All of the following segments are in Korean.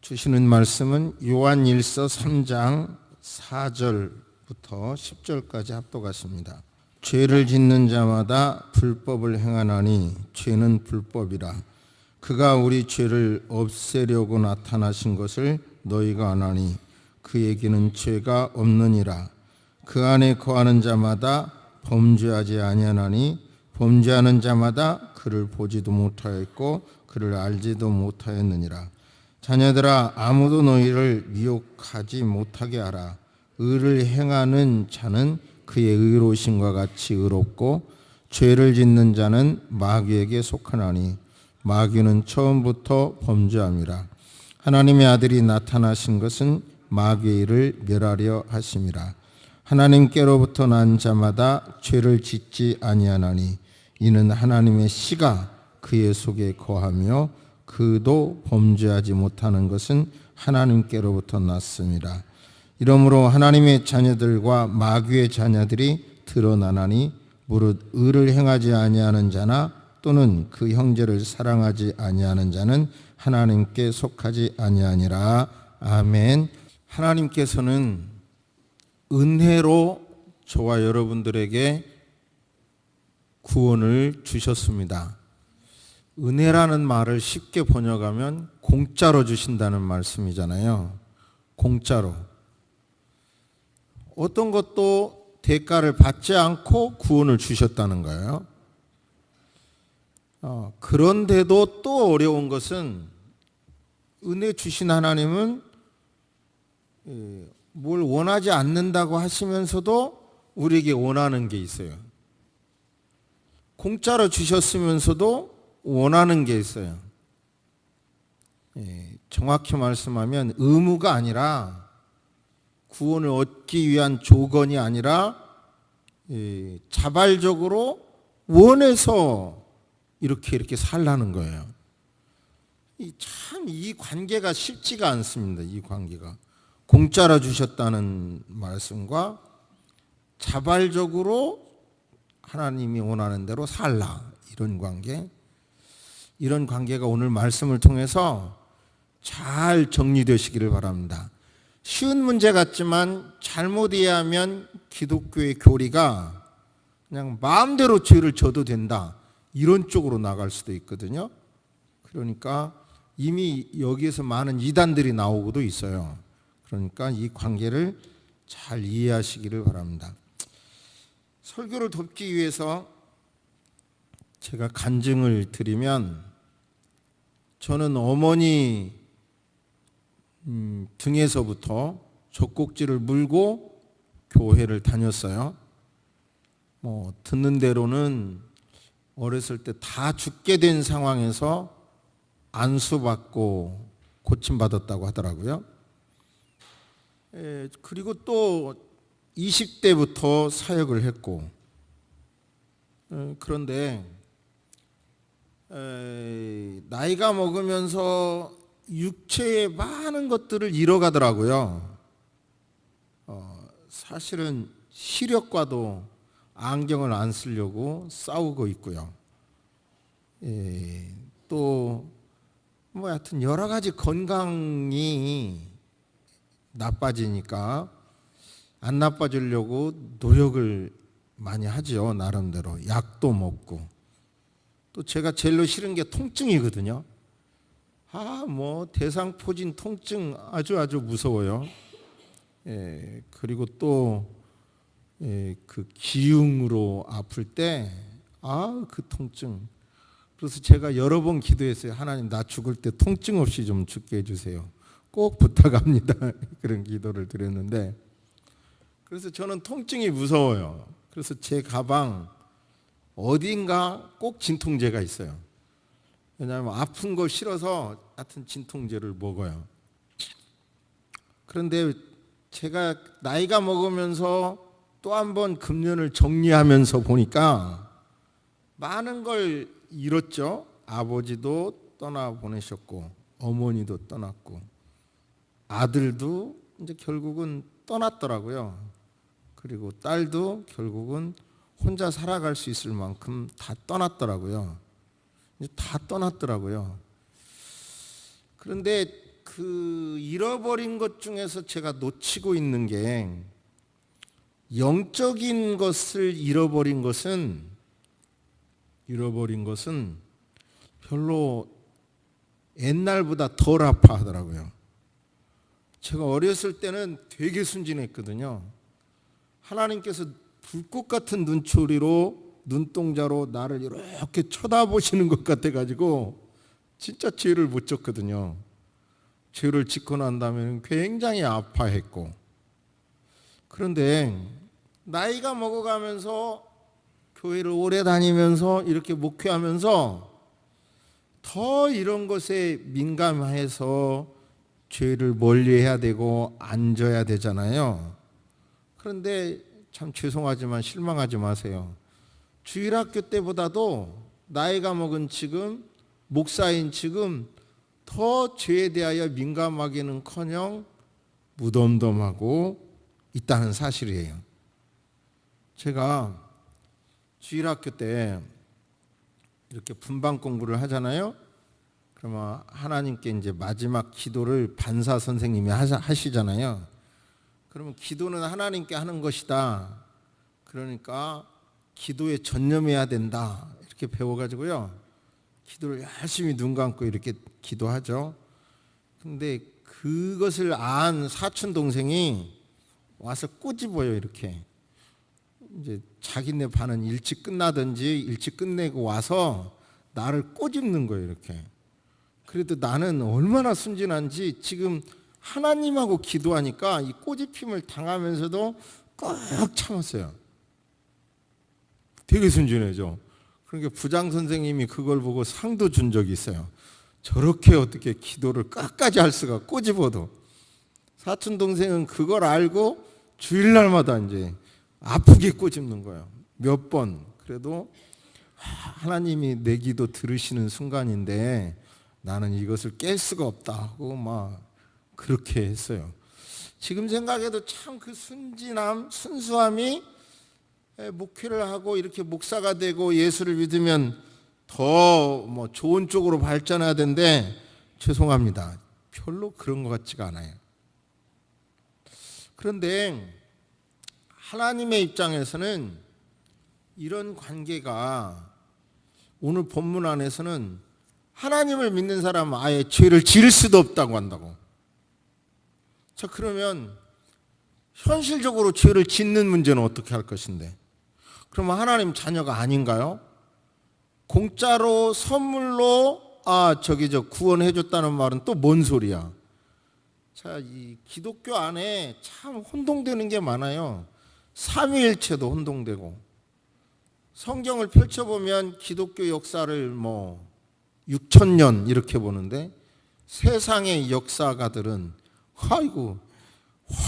주시는 말씀은 요한일서 3장 4절부터 10절까지 합독하십니다. 죄를 짓는 자마다 불법을 행하나니 죄는 불법이라. 그가 우리 죄를 없애려고 나타나신 것을 너희가 아나니 그에게는 죄가 없느니라. 그 안에 거하는 자마다 범죄하지 아니하나니 범죄하는 자마다 그를 보지도 못하였고 그를 알지도 못하였느니라. 자녀들아, 아무도 너희를 미혹하지 못하게 하라. 의를 행하는 자는 그의 의로우심과 같이 의롭고 죄를 짓는 자는 마귀에게 속하나니 마귀는 처음부터 범죄함이라. 하나님의 아들이 나타나신 것은 마귀의 일을 멸하려 하심이라. 하나님께로부터 난 자마다 죄를 짓지 아니하나니 이는 하나님의 씨가 그의 속에 거하며 그도 범죄하지 못하는 것은 하나님께로부터 났습니다. 이러므로 하나님의 자녀들과 마귀의 자녀들이 드러나나니 무릇 의를 행하지 아니하는 자나 또는 그 형제를 사랑하지 아니하는 자는 하나님께 속하지 아니하니라. 아멘. 하나님께서는 은혜로 저와 여러분들에게 구원을 주셨습니다. 은혜라는 말을 쉽게 번역하면 공짜로 주신다는 말씀이잖아요. 공짜로. 어떤 것도 대가를 받지 않고 구원을 주셨다는 거예요. 그런데도 또 어려운 것은 은혜 주신 하나님은 뭘 원하지 않는다고 하시면서도 우리에게 원하는 게 있어요. 공짜로 주셨으면서도 원하는 게 있어요. 정확히 말씀하면 의무가 아니라 구원을 얻기 위한 조건이 아니라 자발적으로 원해서 이렇게 살라는 거예요. 참 이 관계가 쉽지가 않습니다. 이 관계가 공짜로 주셨다는 말씀과 자발적으로 하나님이 원하는 대로 살라, 이런 관계가 오늘 말씀을 통해서 잘 정리되시기를 바랍니다. 쉬운 문제 같지만 잘못 이해하면 기독교의 교리가 그냥 마음대로 죄를 져도 된다, 이런 쪽으로 나갈 수도 있거든요. 그러니까 이미 여기에서 많은 이단들이 나오고도 있어요. 그러니까 이 관계를 잘 이해하시기를 바랍니다. 설교를 돕기 위해서 제가 간증을 드리면, 저는 어머니 등에서부터 젖꼭지를 물고 교회를 다녔어요. 듣는 대로는 어렸을 때 다 죽게 된 상황에서 안수받고 고침받았다고 하더라고요. 그리고 또 20대부터 사역을 했고, 그런데 나이가 먹으면서 육체의 많은 것들을 잃어가더라고요. 사실은 시력과도 안경을 안 쓰려고 싸우고 있고요. 또 하여튼 여러 가지 건강이 나빠지니까 안 나빠지려고 노력을 많이 하죠. 나름대로 약도 먹고. 또 제가 제일로 싫은 게 통증이거든요. 대상포진 통증 아주 무서워요. 그리고 또 그 기흉으로 아플 때 그 통증. 그래서 제가 여러 번 기도했어요. 하나님, 나 죽을 때 통증 없이 좀 죽게 해주세요. 꼭 부탁합니다. 그런 기도를 드렸는데, 그래서 저는 통증이 무서워요. 그래서 제 가방 어딘가 꼭 진통제가 있어요. 왜냐하면 아픈 거 싫어서 하여튼 진통제를 먹어요. 그런데 제가 나이가 먹으면서 또 한 번 금년을 정리하면서 보니까 많은 걸 잃었죠. 아버지도 떠나보내셨고, 어머니도 떠났고, 아들도 이제 결국은 떠났더라고요. 그리고 딸도 결국은 혼자 살아갈 수 있을 만큼 다 떠났더라고요. 이제 다 떠났더라고요. 그런데 그 그 잃어버린 것 중에서 제가 놓치고 있는 게 영적인 것을 잃어버린 것은 별로 옛날보다 덜 아파하더라고요. 제가 어렸을 때는 되게 순진했거든요. 하나님께서 불꽃 같은 눈동자로 나를 이렇게 쳐다보시는 것 같아가지고 진짜 죄를 못 졌거든요. 죄를 짓고 난 다음에는 굉장히 아파했고, 그런데 나이가 먹어가면서 교회를 오래 다니면서 이렇게 목회하면서 더 이런 것에 민감해서 죄를 멀리해야 되고 앉아야 되잖아요. 그런데 참 죄송하지만 실망하지 마세요. 주일학교 때보다도 나이가 먹은 지금, 목사인 지금 더 죄에 대하여 민감하기는커녕 무덤덤하고 있다는 사실이에요. 제가 주일학교 때 이렇게 분방 공부를 하잖아요. 그러면 하나님께 이제 마지막 기도를 반사 선생님이 하시잖아요. 그러면 기도는 하나님께 하는 것이다. 그러니까 기도에 전념해야 된다. 이렇게 배워가지고요. 기도를 열심히 눈 감고 이렇게 기도하죠. 근데 그것을 안 사촌 동생이 와서 꼬집어요. 이렇게 이제 자기네 반은 일찍 끝나든지 일찍 끝내고 와서 나를 꼬집는 거예요. 이렇게. 그래도 나는 얼마나 순진한지 지금 하나님하고 기도하니까 이 꼬집힘을 당하면서도 꼭 참았어요. 되게 순진해죠. 그러니까 부장 선생님이 그걸 보고 상도 준 적이 있어요. 저렇게 어떻게 기도를 끝까지 할 수가, 꼬집어도. 사촌 동생은 그걸 알고 주일날마다 이제 아프게 꼬집는 거예요. 몇 번. 그래도 하나님이 내 기도 들으시는 순간인데 나는 이것을 깰 수가 없다 하고 막 그렇게 했어요. 지금 생각해도 참 그 순진함, 순수함이 목회를 하고 이렇게 목사가 되고 예수를 믿으면 더 뭐 좋은 쪽으로 발전해야 되는데 죄송합니다. 별로 그런 것 같지가 않아요. 그런데 하나님의 입장에서는 이런 관계가 오늘 본문 안에서는 하나님을 믿는 사람은 아예 죄를 지을 수도 없다고 한다고. 자, 그러면 현실적으로 죄를 짓는 문제는 어떻게 할 것인데? 그러면 하나님 자녀가 아닌가요? 공짜로 선물로 구원해 줬다는 말은 또 뭔 소리야? 자, 이 기독교 안에 참 혼동되는 게 많아요. 삼위일체도 혼동되고. 성경을 펼쳐보면 기독교 역사를 6,000년 이렇게 보는데 세상의 역사가들은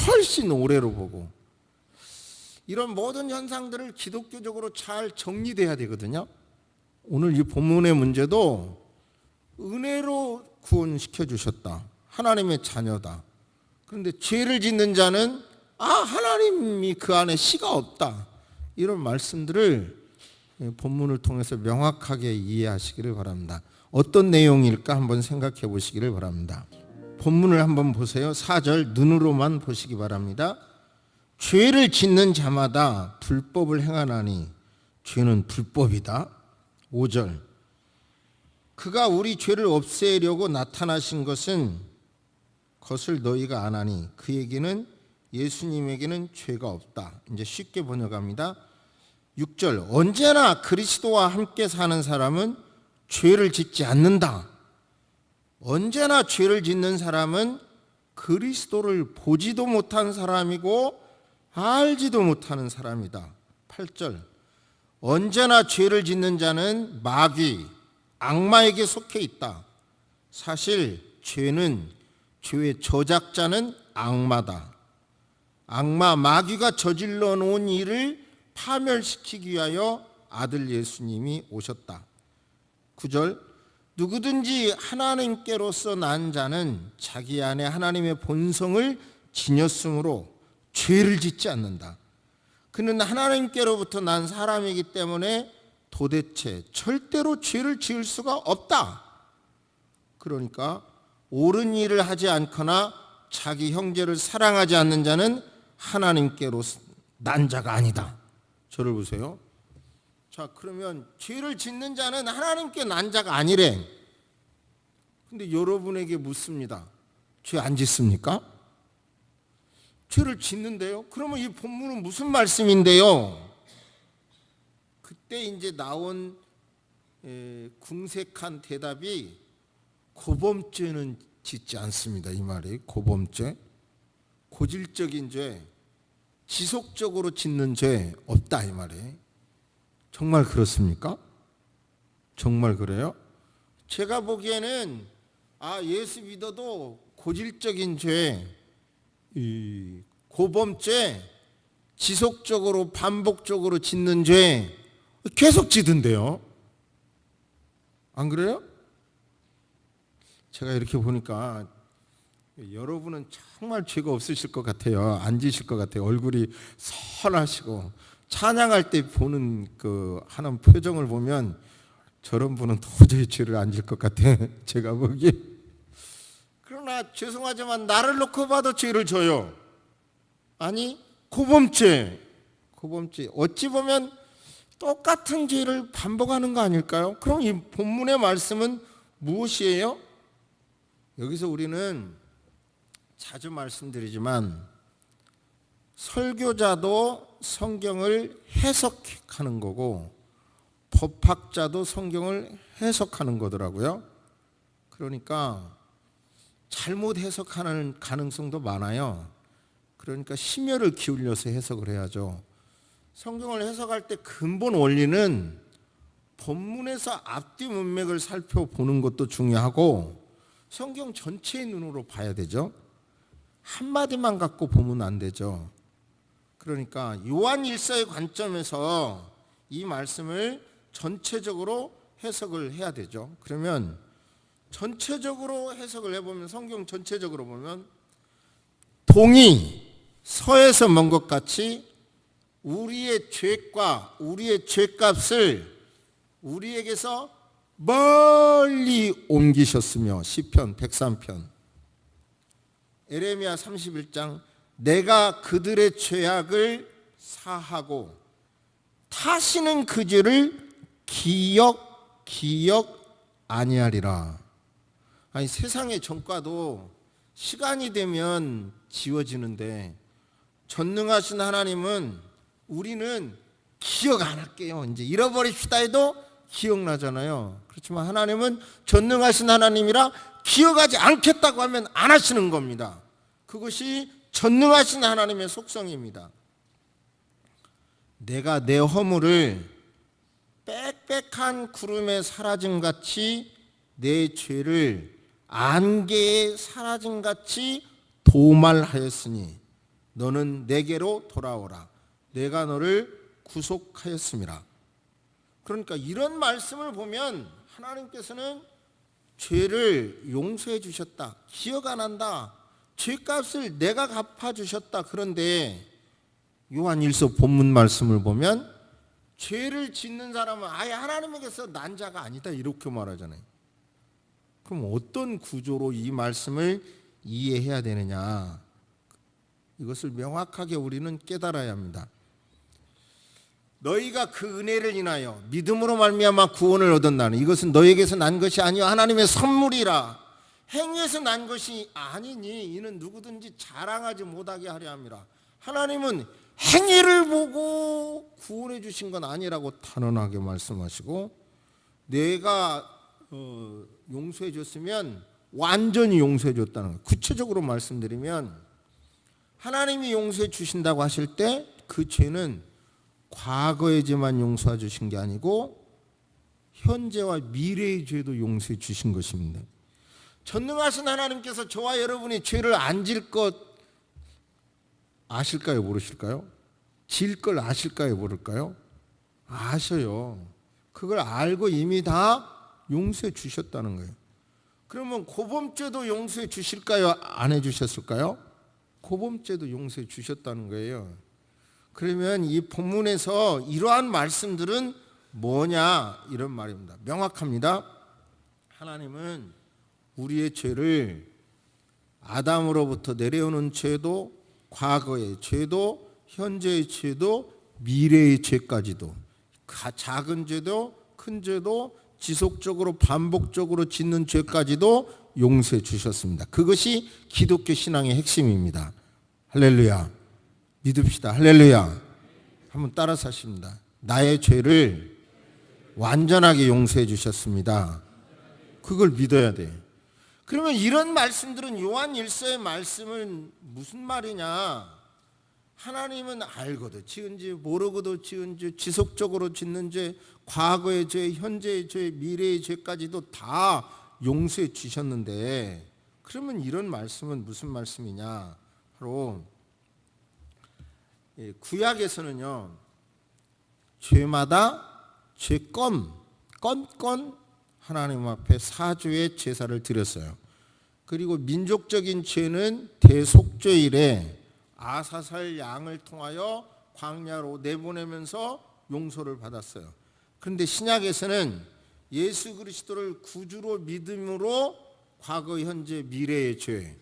훨씬 오래로 보고, 이런 모든 현상들을 기독교적으로 잘 정리돼야 되거든요. 오늘 이 본문의 문제도 은혜로 구원시켜 주셨다. 하나님의 자녀다. 그런데 죄를 짓는 자는 하나님이 그 안에 씨가 없다. 이런 말씀들을 본문을 통해서 명확하게 이해하시기를 바랍니다. 어떤 내용일까 한번 생각해 보시기를 바랍니다. 본문을 한번 보세요. 4절 눈으로만 보시기 바랍니다. 죄를 짓는 자마다 불법을 행하나니 죄는 불법이다. 5절 그가 우리 죄를 없애려고 나타나신 것을 너희가 아나니 그에게는 예수님에게는 죄가 없다. 이제 쉽게 번역합니다. 6절 언제나 그리스도와 함께 사는 사람은 죄를 짓지 않는다. 언제나 죄를 짓는 사람은 그리스도를 보지도 못한 사람이고 알지도 못하는 사람이다. 8절 언제나 죄를 짓는 자는 마귀, 악마에게 속해 있다. 사실 죄의 저작자는 악마다. 악마, 마귀가 저질러 놓은 일을 파멸시키기 위하여 아들 예수님이 오셨다. 9절 누구든지 하나님께로서 난 자는 자기 안에 하나님의 본성을 지녔으므로 죄를 짓지 않는다. 그는 하나님께로부터 난 사람이기 때문에 도대체 절대로 죄를 지을 수가 없다. 그러니까 옳은 일을 하지 않거나 자기 형제를 사랑하지 않는 자는 하나님께로 난 자가 아니다. 저를 보세요. 자, 그러면 죄를 짓는 자는 하나님께 난 자가 아니래. 근데 여러분에게 묻습니다. 죄 안 짓습니까? 죄를 짓는데요. 그러면 이 본문은 무슨 말씀인데요? 그때 이제 나온 궁색한 대답이 고범죄는 짓지 않습니다. 이 말이 고범죄, 고질적인 죄, 지속적으로 짓는 죄 없다 이 말이. 정말 그렇습니까? 정말 그래요? 제가 보기에는 예수 믿어도 고질적인 죄, 이 고범죄, 지속적으로 반복적으로 짓는 죄 계속 짓던데요. 안 그래요? 제가 이렇게 보니까 여러분은 정말 죄가 없으실 것 같아요. 안 지실 것 같아요. 얼굴이 선하시고 찬양할 때 보는 그 하는 표정을 보면 저런 분은 도저히 죄를 안 질 것 같아. 제가 보기에. 그러나 죄송하지만 나를 놓고 봐도 죄를 져요. 아니 고범죄 어찌 보면 똑같은 죄를 반복하는 거 아닐까요? 그럼 이 본문의 말씀은 무엇이에요? 여기서 우리는 자주 말씀드리지만 설교자도 성경을 해석하는 거고 법학자도 성경을 해석하는 거더라고요. 그러니까 잘못 해석하는 가능성도 많아요. 그러니까 심혈을 기울여서 해석을 해야죠. 성경을 해석할 때 근본 원리는 본문에서 앞뒤 문맥을 살펴보는 것도 중요하고 성경 전체의 눈으로 봐야 되죠. 한마디만 갖고 보면 안 되죠. 그러니까 요한 1서의 관점에서 이 말씀을 전체적으로 해석을 해야 되죠. 그러면 전체적으로 해석을 해보면 성경 전체적으로 보면 동이 서에서 먼 것 같이 우리의 죄과 우리의 죄값을 우리에게서 멀리 옮기셨으며 시편 103편 에레미야 31장 내가 그들의 죄악을 사하고 다시는 그 죄를 기억 아니하리라. 아니 세상의 전과도 시간이 되면 지워지는데 전능하신 하나님은 우리는 기억 안 할게요. 이제 잃어버립시다 해도 기억나잖아요. 그렇지만 하나님은 전능하신 하나님이라 기억하지 않겠다고 하면 안 하시는 겁니다. 그것이 전능하신 하나님의 속성입니다. 내가 내 허물을 빽빽한 구름에 사라짐 같이 내 죄를 안개에 사라짐 같이 도말하였으니 너는 내게로 돌아오라. 내가 너를 구속하였음이라. 그러니까 이런 말씀을 보면 하나님께서는 죄를 용서해 주셨다. 기억 안 한다. 죄값을 내가 갚아주셨다. 그런데 요한 1서 본문 말씀을 보면 죄를 짓는 사람은 아예 하나님에게서 난 자가 아니다 이렇게 말하잖아요. 그럼 어떤 구조로 이 말씀을 이해해야 되느냐? 이것을 명확하게 우리는 깨달아야 합니다. 너희가 그 은혜를 인하여 믿음으로 말미암아 구원을 얻었나니 이것은 너희에게서 난 것이 아니요 하나님의 선물이라. 행위에서 난 것이 아니니 이는 누구든지 자랑하지 못하게 하려 함이라. 하나님은 행위를 보고 구원해 주신 건 아니라고 단언하게 말씀하시고 내가 용서해 줬으면 완전히 용서해 줬다는 거예요. 구체적으로 말씀드리면 하나님이 용서해 주신다고 하실 때 그 죄는 과거에만 용서해 주신 게 아니고 현재와 미래의 죄도 용서해 주신 것입니다. 전능하신 하나님께서 저와 여러분이 죄를 안 질 것 아실까요? 모르실까요? 질 걸 아실까요? 모를까요? 아셔요. 그걸 알고 이미 다 용서해 주셨다는 거예요. 그러면 고범죄도 용서해 주실까요? 안 해주셨을까요? 고범죄도 용서해 주셨다는 거예요. 그러면 이 본문에서 이러한 말씀들은 뭐냐 이런 말입니다. 명확합니다. 하나님은 우리의 죄를 아담으로부터 내려오는 죄도, 과거의 죄도, 현재의 죄도, 미래의 죄까지도, 작은 죄도 큰 죄도 지속적으로 반복적으로 짓는 죄까지도 용서해 주셨습니다. 그것이 기독교 신앙의 핵심입니다. 할렐루야. 믿읍시다. 할렐루야. 한번 따라서 하십니다. 나의 죄를 완전하게 용서해 주셨습니다. 그걸 믿어야 돼. 그러면 이런 말씀들은 요한 1서의 말씀은 무슨 말이냐? 하나님은 알고도 지은 죄, 모르고도 지은 죄, 지속적으로 짓는 죄, 과거의 죄, 현재의 죄, 미래의 죄까지도 다 용서해 주셨는데, 그러면 이런 말씀은 무슨 말씀이냐? 바로 구약에서는요, 죄마다 건건 하나님 앞에 사주의 제사를 드렸어요. 그리고 민족적인 죄는 대속죄일에 아사살 양을 통하여 광야로 내보내면서 용서를 받았어요. 그런데 신약에서는 예수 그리스도를 구주로 믿음으로 과거, 현재, 미래의 죄,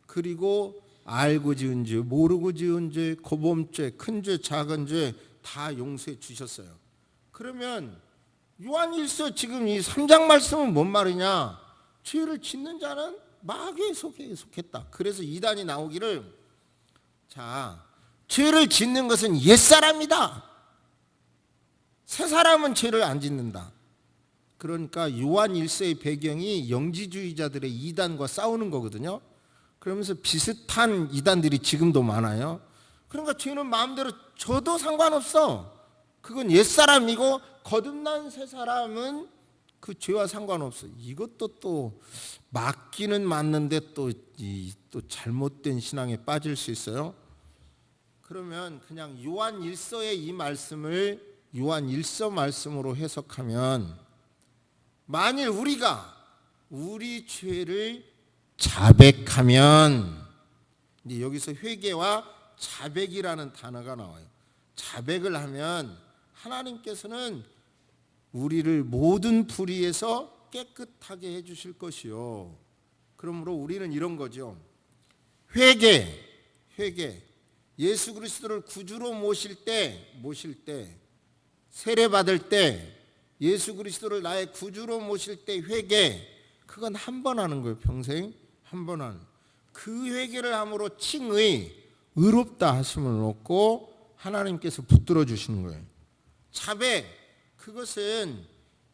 그리고 알고 지은 죄, 모르고 지은 죄, 고범죄, 큰 죄, 작은 죄 다 용서해 주셨어요. 그러면 요한 1서 지금 이 3장 말씀은 뭔 말이냐? 죄를 짓는 자는 마귀에 속했다. 그래서 이단이 나오기를, 자, 죄를 짓는 것은 옛사람이다. 새 사람은 죄를 안 짓는다. 그러니까 요한 1서의 배경이 영지주의자들의 이단과 싸우는 거거든요. 그러면서 비슷한 이단들이 지금도 많아요. 그러니까 죄는 마음대로 져도 상관없어. 그건 옛사람이고 거듭난 새 사람은 그 죄와 상관없어. 이것도 또 맞기는 맞는데 또 잘못된 신앙에 빠질 수 있어요. 그러면 그냥 요한 1서의 이 말씀을 요한 1서 말씀으로 해석하면, 만일 우리가 우리 죄를 자백하면, 이제 여기서 회개와 자백이라는 단어가 나와요. 자백을 하면 하나님께서는 우리를 모든 불의에서 깨끗하게 해주실 것이요. 그러므로 우리는 이런 거죠. 회개. 예수 그리스도를 구주로 모실 때, 세례 받을 때, 예수 그리스도를 나의 구주로 모실 때 회개. 그건 한 번 하는 거예요. 평생 한 번 하는. 그 회개를 함으로 칭의, 의롭다 하심을 얻고 하나님께서 붙들어 주시는 거예요. 자백, 그것은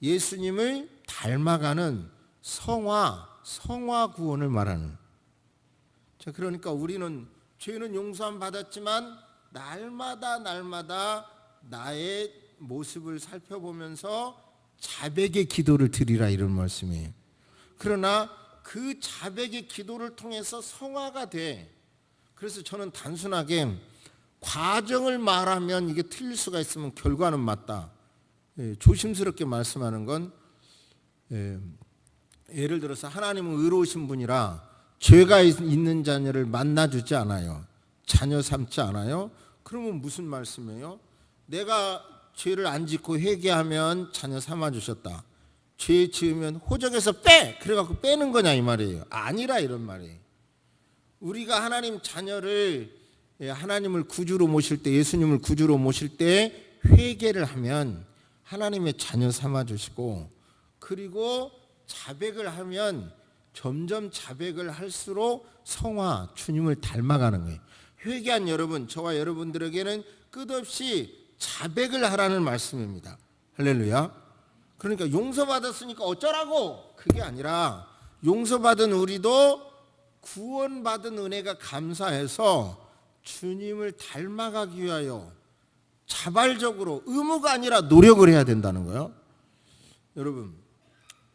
예수님을 닮아가는 성화 구원을 말하는. 자, 그러니까 우리는 죄는 용서함 받았지만 날마다 나의 모습을 살펴보면서 자백의 기도를 드리라, 이런 말씀이에요. 그러나 그 자백의 기도를 통해서 성화가 돼. 그래서 저는 단순하게 과정을 말하면 이게 틀릴 수가 있으면 결과는 맞다. 조심스럽게 말씀하는 건, 예를 들어서 하나님은 의로우신 분이라 죄가 있는 자녀를 만나주지 않아요. 자녀 삼지 않아요. 그러면 무슨 말씀이에요? 내가 죄를 안 짓고 회개하면 자녀 삼아주셨다. 죄 지으면 호적에서 그래갖고 빼는 거냐 이 말이에요. 아니라 이런 말이에요. 우리가 하나님 자녀를, 하나님을 구주로 모실 때, 예수님을 구주로 모실 때 회개를 하면 하나님의 자녀 삼아주시고, 그리고 자백을 하면 점점 자백을 할수록 성화, 주님을 닮아가는 거예요. 회개한 여러분, 저와 여러분들에게는 끝없이 자백을 하라는 말씀입니다. 할렐루야. 그러니까 용서받았으니까 어쩌라고, 그게 아니라 용서받은 우리도 구원받은 은혜가 감사해서 주님을 닮아가기 위하여 자발적으로, 의무가 아니라 노력을 해야 된다는 거예요. 여러분,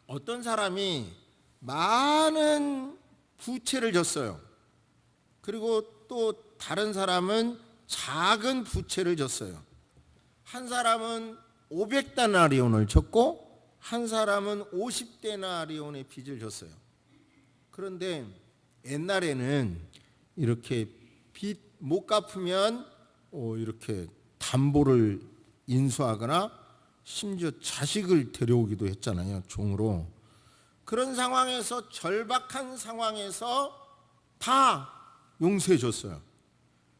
어떤 사람이 많은 부채를 졌어요. 그리고 또 다른 사람은 작은 부채를 졌어요. 한 사람은 500데나리온을 졌고 한 사람은 50데나리온의 빚을 졌어요. 그런데 옛날에는 이렇게 빚 못 갚으면 이렇게 담보를 인수하거나 심지어 자식을 데려오기도 했잖아요, 종으로. 그런 상황에서, 절박한 상황에서 다 용서해 줬어요.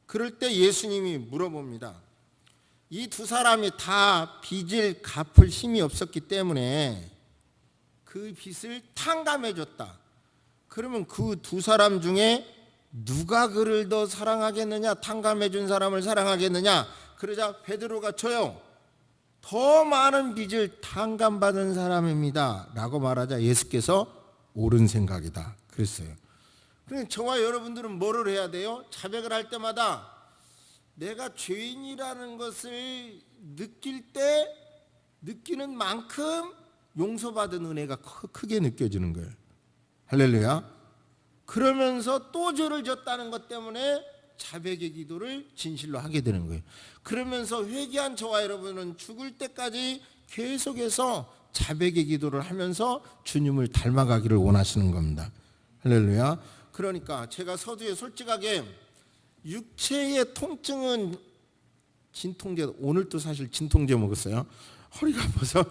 그럴 때 예수님이 물어봅니다. 이 두 사람이 다 빚을 갚을 힘이 없었기 때문에 그 빚을 탕감해 줬다. 그러면 그 두 사람 중에 누가 그를 더 사랑하겠느냐? 탕감해 준 사람을 사랑하겠느냐? 그러자 베드로가 저요, 더 많은 빚을 탕감받은 사람입니다 라고 말하자 예수께서 옳은 생각이다 그랬어요. 그러니까 저와 여러분들은 뭐를 해야 돼요? 자백을 할 때마다 내가 죄인이라는 것을 느낄 때 느끼는 만큼 용서받은 은혜가 크게 느껴지는 거예요. 할렐루야. 그러면서 또 죄를 졌다는 것 때문에 자백의 기도를 진실로 하게 되는 거예요. 그러면서 회개한 저와 여러분은 죽을 때까지 계속해서 자백의 기도를 하면서 주님을 닮아가기를 원하시는 겁니다. 할렐루야. 그러니까 제가 서두에 솔직하게 육체의 통증은 진통제, 오늘도 사실 진통제 먹었어요. 허리가 아파서.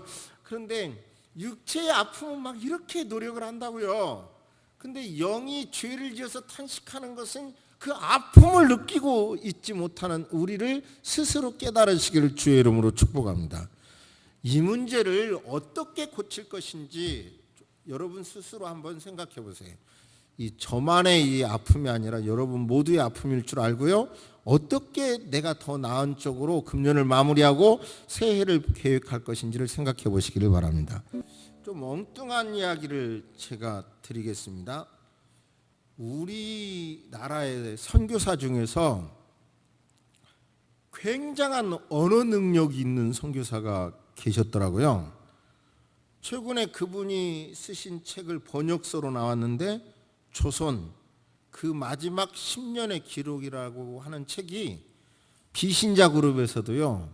그런데 육체의 아픔은 막 이렇게 노력을 한다고요. 근데 영이 죄를 지어서 탄식하는 것은 그 아픔을 느끼고 있지 못하는 우리를 스스로 깨달으시기를 주의 이름으로 축복합니다. 이 문제를 어떻게 고칠 것인지 여러분 스스로 한번 생각해 보세요. 이 저만의 이 아픔이 아니라 여러분 모두의 아픔일 줄 알고요. 어떻게 내가 더 나은 쪽으로 금년을 마무리하고 새해를 계획할 것인지를 생각해 보시기를 바랍니다. 좀 엉뚱한 이야기를 제가 드리겠습니다. 우리나라의 선교사 중에서 굉장한 언어 능력이 있는 선교사가 계셨더라고요. 최근에 그분이 쓰신 책을 번역서로 나왔는데 조선 그 마지막 10년의 기록이라고 하는 책이 비신자 그룹에서도요,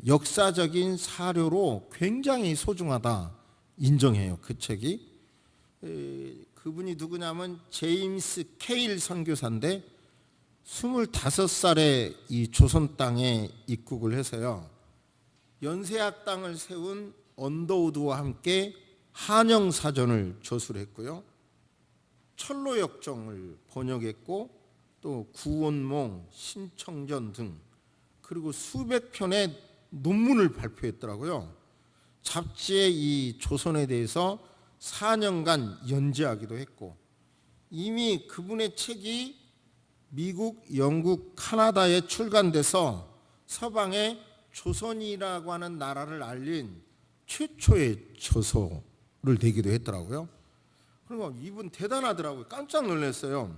역사적인 사료로 굉장히 소중하다 인정해요. 그 책이. 그분이 누구냐면 제임스 케일 선교사인데 25살에 이 조선 땅에 입국을 해서요, 연세학당을 세운 언더우드와 함께 한영사전을 저술했고요, 철로역정을 번역했고, 또 구원몽, 신청전 등 그리고 수백 편의 논문을 발표했더라고요. 잡지에 이 조선에 대해서 4년간 연재하기도 했고, 이미 그분의 책이 미국, 영국, 카나다에 출간돼서 서방에 조선이라고 하는 나라를 알린 최초의 저서를 내기도 했더라고요. 그리고 이분 대단하더라고요. 깜짝 놀랐어요.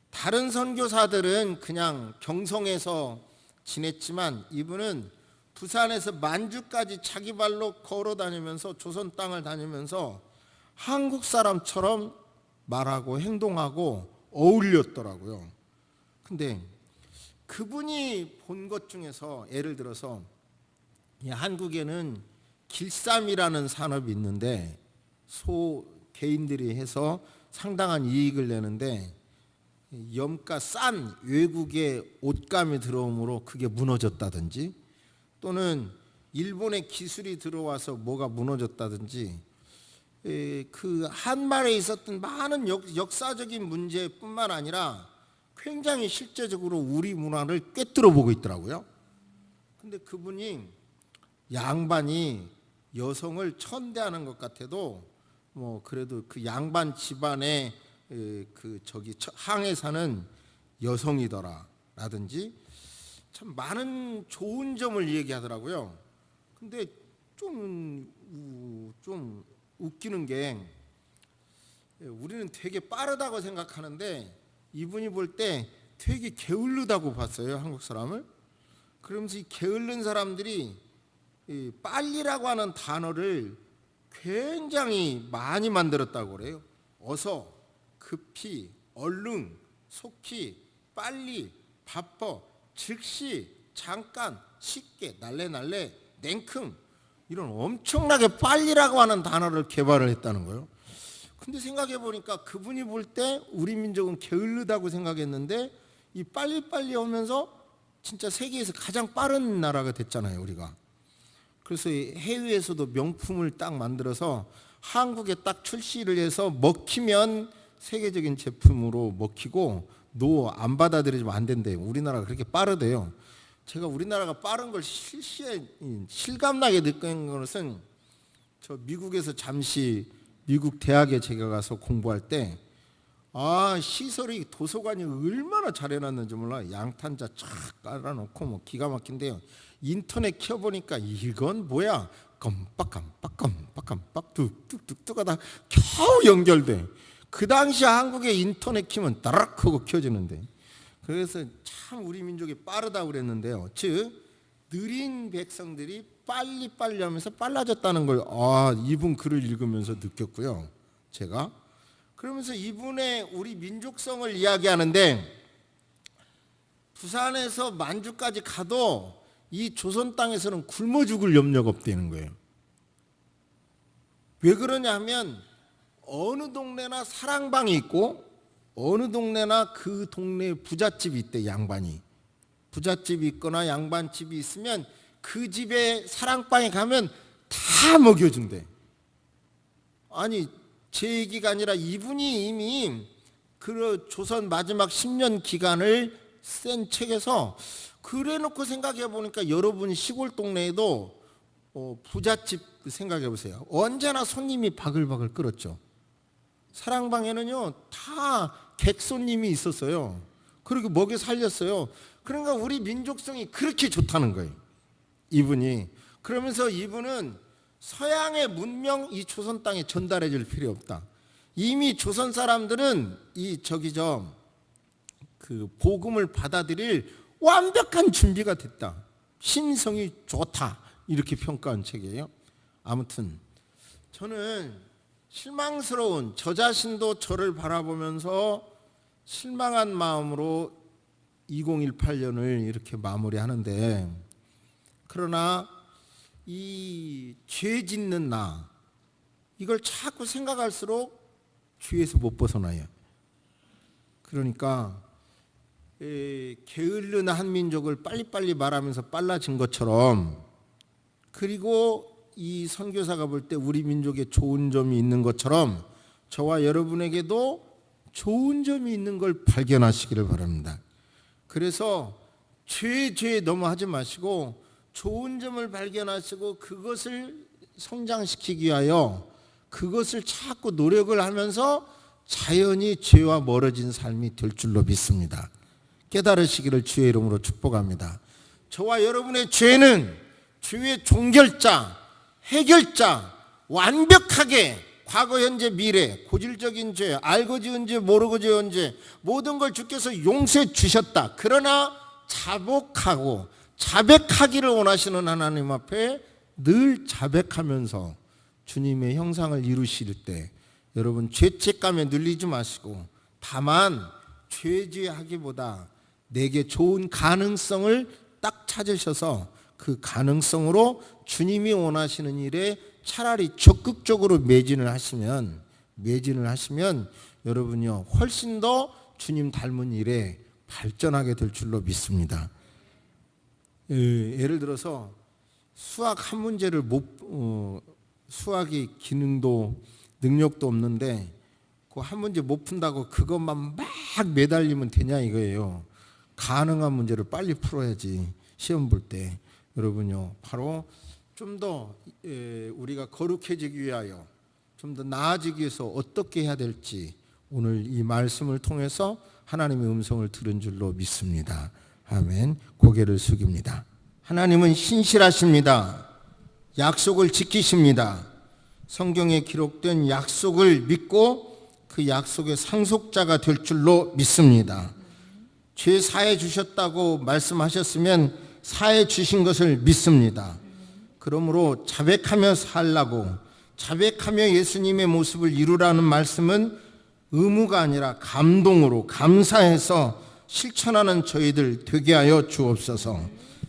다른 선교사들은 그냥 경성에서 지냈지만 이분은 부산에서 만주까지 자기 발로 걸어 다니면서 조선 땅을 다니면서 한국 사람처럼 말하고 행동하고 어울렸더라고요. 근데 그분이 본 것 중에서 예를 들어서 한국에는 길쌈이라는 산업이 있는데 개인들이 해서 상당한 이익을 내는데 염가 싼 외국의 옷감이 들어오므로 그게 무너졌다든지, 또는 일본의 기술이 들어와서 뭐가 무너졌다든지, 그 한말에 있었던 많은 역사적인 문제뿐만 아니라 굉장히 실제적으로 우리 문화를 꿰뚫어 보고 있더라고요. 근데 그분이 양반이 여성을 천대하는 것 같아도 뭐 그래도 그 양반 집안의 항에 사는 여성이더라라든지 참 많은 좋은 점을 얘기하더라고요. 근데 좀 웃기는 게, 우리는 되게 빠르다고 생각하는데 이분이 볼 때 되게 게을르다고 봤어요, 한국 사람을. 그러면서 이 게을른 사람들이 이 빨리라고 하는 단어를 굉장히 많이 만들었다고 그래요. 어서, 급히, 얼른, 속히, 빨리, 바빠, 즉시, 잠깐, 쉽게, 날래, 냉큼, 이런 엄청나게 빨리라고 하는 단어를 개발을 했다는 거예요. 근데 생각해 보니까 그분이 볼 때 우리 민족은 게을르다고 생각했는데 이 빨리빨리 하면서 진짜 세계에서 가장 빠른 나라가 됐잖아요, 우리가. 그래서 해외에서도 명품을 딱 만들어서 한국에 딱 출시를 해서 먹히면 세계적인 제품으로 먹히고 노 안 받아들여지면 안 된대요. 우리나라가 그렇게 빠르대요. 제가 우리나라가 빠른 걸 실감나게 느낀 것은 저 미국에서 잠시 미국 대학에 제가 가서 공부할 때 시설이 도서관이 얼마나 잘 해놨는지 몰라. 양탄자 쫙 깔아놓고 뭐 기가 막힌데요. 인터넷 켜보니까 이건 뭐야? 깜빡 뚝뚝뚝 하다 겨우 연결돼. 그 당시 한국에 인터넷 키면 따락 하고 켜지는데, 그래서 참 우리 민족이 빠르다고 그랬는데요. 즉 느린 백성들이 빨리 하면서 빨라졌다는 걸 이분 글을 읽으면서 느꼈고요. 제가 그러면서 이분의 우리 민족성을 이야기하는데, 부산에서 만주까지 가도 이 조선 땅에서는 굶어 죽을 염려가 없다는 거예요. 왜 그러냐면 어느 동네나 사랑방이 있고 어느 동네나 그 동네에 부잣집이 있대. 양반이 부잣집이 있거나 양반집이 있으면 그 집에 사랑방에 가면 다 먹여준대. 아니 제 얘기가 아니라 이분이 이미 그 조선 마지막 10년 기간을 쓴 책에서 그래놓고 생각해 보니까 여러분 시골 동네에도 부잣집 생각해 보세요. 언제나 손님이 바글바글 끓었죠. 사랑방에는요 다 객손님이 있었어요. 그리고 먹여 살렸어요. 그러니까 우리 민족성이 그렇게 좋다는 거예요. 이분이 그러면서 이분은 서양의 문명 이 조선 땅에 전달해 줄 필요 없다. 이미 조선 사람들은 그 복음을 받아들일 완벽한 준비가 됐다. 신성이 좋다. 이렇게 평가한 책이에요. 아무튼 저는 실망스러운 저 자신도 저를 바라보면서 실망한 마음으로 2018년을 이렇게 마무리하는데, 그러나 이 죄 짓는 나 이걸 자꾸 생각할수록 죄에서 못 벗어나요. 그러니까 게으른 한 민족을 빨리빨리 말하면서 빨라진 것처럼, 그리고 이 선교사가 볼 때 우리 민족에 좋은 점이 있는 것처럼 저와 여러분에게도 좋은 점이 있는 걸 발견하시기를 바랍니다. 그래서 죄에 너무 하지 마시고 좋은 점을 발견하시고 그것을 성장시키기 위하여 그것을 자꾸 노력을 하면서 자연히 죄와 멀어진 삶이 될 줄로 믿습니다. 깨달으시기를 주의 이름으로 축복합니다. 저와 여러분의 죄는 죄의 종결자, 해결자, 완벽하게 과거, 현재, 미래, 고질적인 죄, 알고 지은 죄, 모르고 지은 죄, 모든 걸 주께서 용서해 주셨다. 그러나 자복하고 자백하기를 원하시는 하나님 앞에 늘 자백하면서 주님의 형상을 이루실 때 여러분 죄책감에 눌리지 마시고, 다만 죄죄하기보다 내게 좋은 가능성을 딱 찾으셔서 그 가능성으로 주님이 원하시는 일에 차라리 적극적으로 매진을 하시면 여러분요 훨씬 더 주님 닮은 일에 발전하게 될 줄로 믿습니다. 예를 들어서 수학 한 문제를 수학이 기능도 능력도 없는데 그 한 문제 못 푼다고 그것만 막 매달리면 되냐 이거예요. 가능한 문제를 빨리 풀어야지 시험 볼 때. 여러분요 바로 좀 더 우리가 거룩해지기 위하여 좀 더 나아지기 위해서 어떻게 해야 될지 오늘 이 말씀을 통해서 하나님의 음성을 들은 줄로 믿습니다. 아멘. 고개를 숙입니다. 하나님은 신실하십니다. 약속을 지키십니다. 성경에 기록된 약속을 믿고 그 약속의 상속자가 될 줄로 믿습니다. 죄 사해 주셨다고 말씀하셨으면 사해 주신 것을 믿습니다. 그러므로 자백하며 살라고, 자백하며 예수님의 모습을 이루라는 말씀은 의무가 아니라 감동으로 감사해서 실천하는 저희들 되게 하여 주옵소서.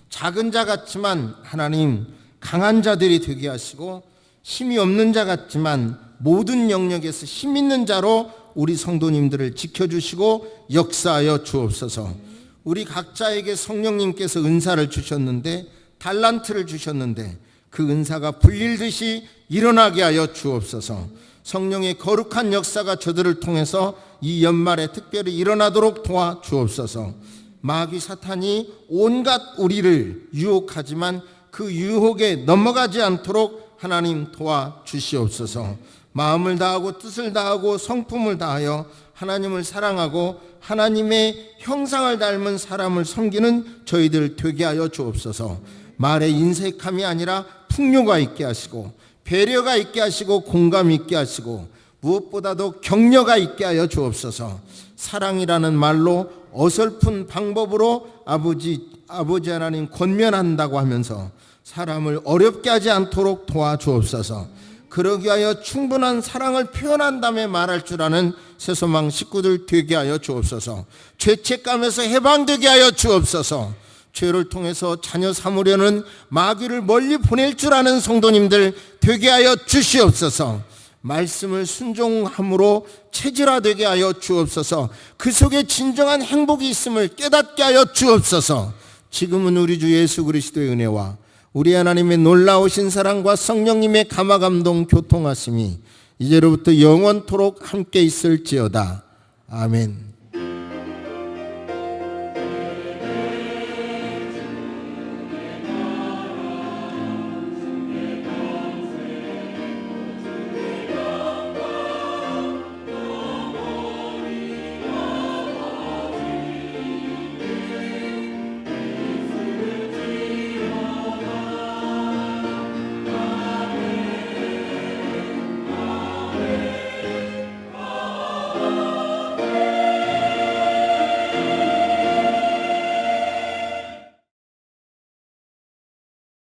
작은 자 같지만 하나님 강한 자들이 되게 하시고, 힘이 없는 자 같지만 모든 영역에서 힘 있는 자로 우리 성도님들을 지켜주시고 역사하여 주옵소서. 우리 각자에게 성령님께서 은사를 주셨는데, 달란트를 주셨는데 그 은사가 불릴듯이 일어나게 하여 주옵소서. 성령의 거룩한 역사가 저들을 통해서 이 연말에 특별히 일어나도록 도와 주옵소서. 마귀 사탄이 온갖 우리를 유혹하지만 그 유혹에 넘어가지 않도록 하나님 도와 주시옵소서. 마음을 다하고 뜻을 다하고 성품을 다하여 하나님을 사랑하고 하나님의 형상을 닮은 사람을 섬기는 저희들 되게 하여 주옵소서. 말에 인색함이 아니라 풍요가 있게 하시고 배려가 있게 하시고 공감 있게 하시고 무엇보다도 격려가 있게 하여 주옵소서. 사랑이라는 말로 어설픈 방법으로 아버지 하나님 권면한다고 하면서 사람을 어렵게 하지 않도록 도와주옵소서. 그러기 하여 충분한 사랑을 표현한 다음에 말할 줄 아는 새소망 식구들 되게 하여 주옵소서. 죄책감에서 해방되게 하여 주옵소서. 죄를 통해서 자녀 삼으려는 마귀를 멀리 보낼 줄 아는 성도님들 되게 하여 주시옵소서. 말씀을 순종함으로 체질화되게 하여 주옵소서. 그 속에 진정한 행복이 있음을 깨닫게 하여 주옵소서. 지금은 우리 주 예수 그리스도의 은혜와 우리 하나님의 놀라우신 사랑과 성령님의 감화감동 교통하심이 이제로부터 영원토록 함께 있을지어다. 아멘.